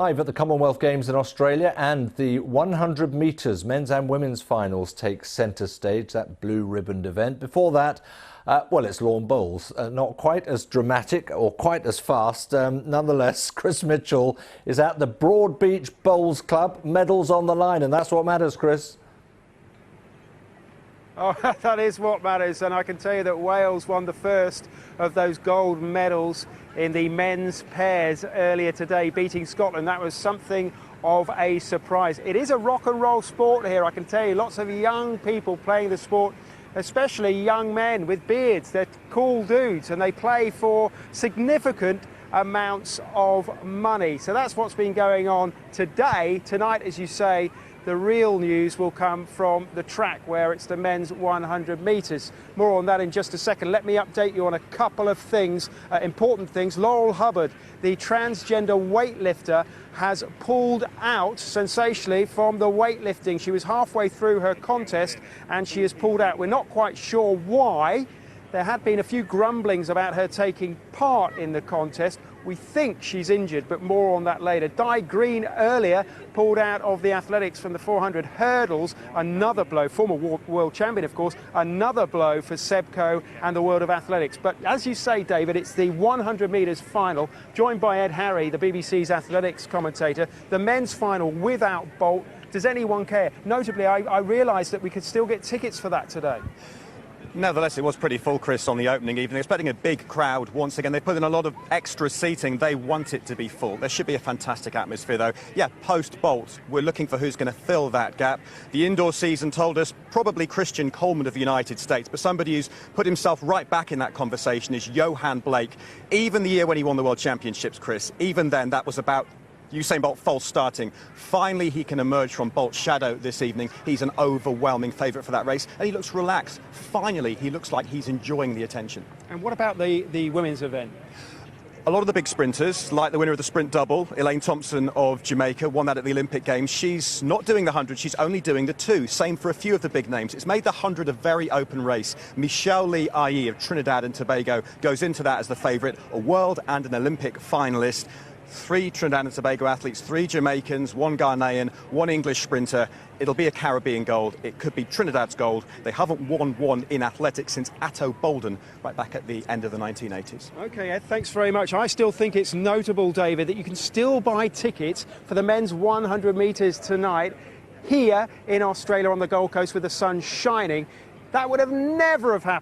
Live at the Commonwealth Games in Australia, and the 100 metres men's and women's finals take centre stage, that blue ribboned event. Before that, well, it's lawn bowls. Not quite as dramatic or quite as fast. Nonetheless, Chris Mitchell is at the Broadbeach Bowls Club. Medals on the line, and that's what matters, Chris. Oh, that is what matters, and I can tell you that Wales won the first of those gold medals in the men's pairs earlier today, beating Scotland. That was something of a surprise. It is a rock and roll sport here, I can tell you. Lots of young people playing the sport, especially young men with beards. They're cool dudes, and they play for significant amounts of money. So that's what's been going on today. Tonight, as you say, the real news will come from the track, where it's the men's 100 metres. More on that in just a second. Let me update you on a couple of things, important things. Laurel Hubbard, the transgender weightlifter, has pulled out sensationally from the weightlifting. She was halfway through her contest and she has pulled out. We're not quite sure why. There had been a few grumblings about her taking part in the contest. We think she's injured, but more on that later. Di Green earlier pulled out of the athletics from the 400 hurdles. Another blow, former world champion, of course, another blow for Seb Coe and the world of athletics. But as you say, David, it's the 100 metres final, joined by Ed Harry, the BBC's athletics commentator. The men's final without Bolt. Does anyone care? Notably, I realised that we could still get tickets for that today. Nevertheless, it was pretty full, Chris, on the opening evening. Expecting a big crowd once again. They put in a lot of extra seating. They want it to be full. There should be a fantastic atmosphere, though. Yeah, post-Bolt, we're looking for who's going to fill that gap. The indoor season told us probably Christian Coleman of the United States, but somebody who's put himself right back in that conversation is Johan Blake. Even the year when he won the World Championships, Chris, even then that was about Usain Bolt false starting. Finally, he can emerge from Bolt's shadow this evening. He's an overwhelming favourite for that race, and he looks relaxed. Finally, he looks like he's enjoying the attention. And what about the women's event? A lot of the big sprinters, like the winner of the sprint double, Elaine Thompson of Jamaica, won that at the Olympic Games. She's not doing the 100, she's only doing the 2. Same for a few of the big names. It's made the 100 a very open race. Michelle Lee Ayi of Trinidad and Tobago goes into that as the favourite, a world and an Olympic finalist. 3 Trinidad and Tobago athletes, 3 Jamaicans, 1 Ghanaian, 1 English sprinter. It'll be a Caribbean gold. It could be Trinidad's gold. They haven't won one in athletics since Atto Bolden, right back at the end of the 1980s. OK, Ed, thanks very much. I still think it's notable, David, that you can still buy tickets for the men's 100 metres tonight here in Australia on the Gold Coast with the sun shining. That would have never have happened